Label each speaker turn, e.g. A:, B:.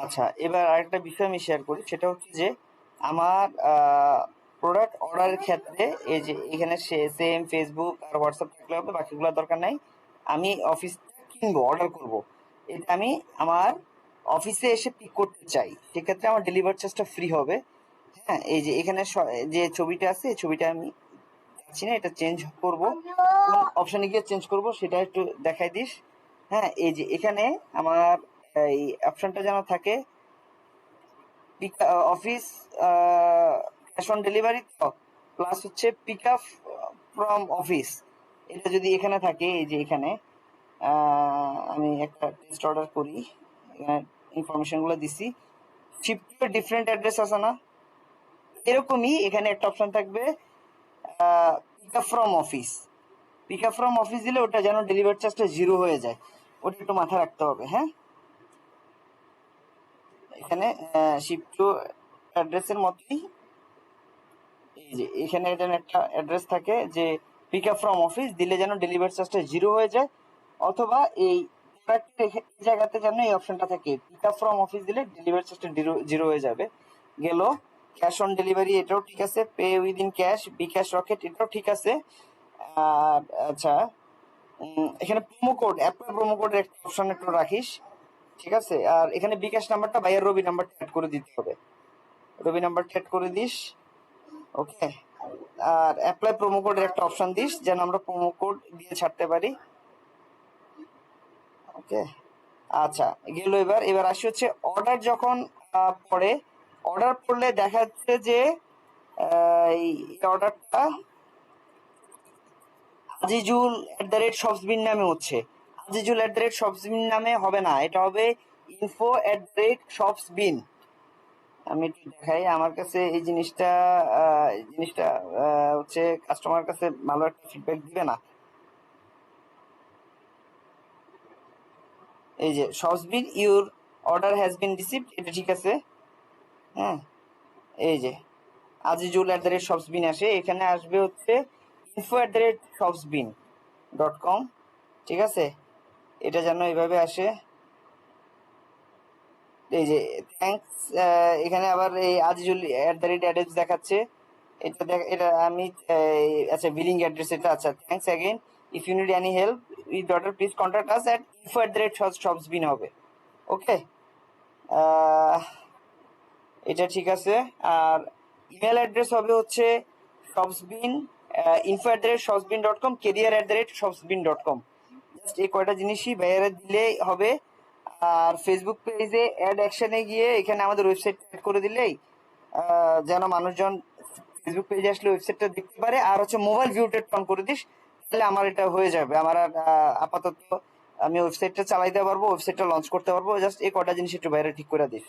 A: আচ্ছা, এবার আরেকটা বিষয় আমি শেয়ার করি, সেটা হচ্ছে যে আমার প্রোডাক্ট অর্ডারের ক্ষেত্রে এই যে এখানে সেম ফেসবুক আর হোয়াটসঅ্যাপ থাকলে হবে, বাকিগুলো দরকার নাই। আমি অফিস কিনবো, অর্ডার করব, এটা আমি আমার অফিসে এসে পিক করতে চাই, সেক্ষেত্রে আমার ডেলিভারি চার্জটা ফ্রি হবে। হ্যাঁ, এই যে এখানে যে ছবিটা আছে, এই ছবিটা আমি পাচ্ছি না, এটা চেঞ্জ করব, কোন অপশনে গিয়ে চেঞ্জ করব সেটা একটু দেখাই দিস। হ্যাঁ, এই যে এখানে আমার এই অপশনটা যেন থাকে অফিস ক্যাশ অন ডেলিভারি, তো প্লাস হচ্ছে পিক আপ ফ্রম অফিস, এটা যদি এখানে থাকে, এই যে এখানে আমি একটা টেস্ট অর্ডার করি, এখানে ইনফরমেশন গুলো দিছি, শিফট ডিফারেন্ট অ্যাড্রেস আছে না, এরকমই এখানে একটা অপশন থাকবে pick up from office. Pick up from office দিলে ওটা যেন ডেলিভারি চার্জটা জিরো হয়ে যায়, ওটা একটু মাথায় রাখতে হবে। হ্যাঁ, এখানে শিফট টু অ্যাড্রেসের মতোই এই যে এখানে এটা একটা অ্যাড্রেস থাকে যে পিক আপ ফ্রম অফিস দিলে যেন ডেলিভারি চার্জটা জিরো হয়ে যায়, অথবা এই প্রোডাক্টের এই জায়গাতে যেন এই অপশনটা থাকে পিক আপ ফ্রম অফিস দিলে ডেলিভারি চার্জটা জিরো হয়ে যাবে। গেল ক্যাশ অন ডেলিভারি, এটাও ঠিক আছে, পে উইদিন ক্যাশ, বিকাশ রকেট, এটাও ঠিক আছে। আর আচ্ছা, এখানে প্রোমো কোড, অ্যাপ্লাই প্রোমো কোডের একটা অপশন একটু রাখিস, ঠিক আছে। আর এখানে বিকাশ নাম্বারটা ভাইয়ের রবি নাম্বারটা অ্যাড করে দিতে হবে, রবি নাম্বারটা অ্যাড করে দিস। ওকে, আর অ্যাপ্লাই প্রোমো কোডের একটা অপশন দিস যেন আমরা প্রোমো কোড দিয়ে ছাড়তে পারি। ওকে, আচ্ছা গেল। এবার আসি হচ্ছে অর্ডার যখন পড়ে, অর্ডার পড়লে দেখা যাচ্ছে যে এই অর্ডারটা আজিজুল @শপসবিন নামে হচ্ছে, আজিজুল @শপসবিন নামে হবে না, এটা হবে info@শপসবিন। আমি একটু দেখাই, আমার কাছে এই জিনিসটা হচ্ছে কাস্টমার কাছে ভালো একটা ফিডব্যাক দিবে না। এই যে শপসবিন your order has been received, এটা ঠিক আছে। হ্যাঁ, এই যে আজিজুল @শপসবিন আসে, এখানে আসবে হচ্ছে info@shopsbin.com, ঠিক আছে, এটা যেন এইভাবে আসে। এই যে থ্যাঙ্কস, এখানে আবার এই আজিজুল @অ্যাড্রেস দেখাচ্ছে, এটা আমি আচ্ছা বিলিং অ্যাড্রেস এটা, আচ্ছা thanks again, if you need any help with order please contact us at info@shopsbin হবে। ওকে, এটা ঠিক আছে। আর ইমেল অ্যাড্রেস হবে হচ্ছে শপসবিন info@shopsbin.com, career@shopsbin.com, জাস্ট এই কয়টা জিনিসই বাইরে দিলেই হবে। আর ফেসবুক পেজে অ্যাড অ্যাকশনে গিয়ে এখানে আমাদের ওয়েবসাইট অ্যাড করে দিলেই যেন মানুষজন ফেসবুক পেজে আসলে ওয়েবসাইটটা দেখতে পারে। আর হচ্ছে মোবাইল ভিউ টেট অন করে দিস, তাহলে আমার এটা হয়ে যাবে। আমার আর আপাতত আমি ওয়েবসাইটটা চালাইতে পারবো, ওয়েবসাইটটা লঞ্চ করতে পারবো, জাস্ট এই কয়টা জিনিস একটু বাইরে ঠিক করে দিস।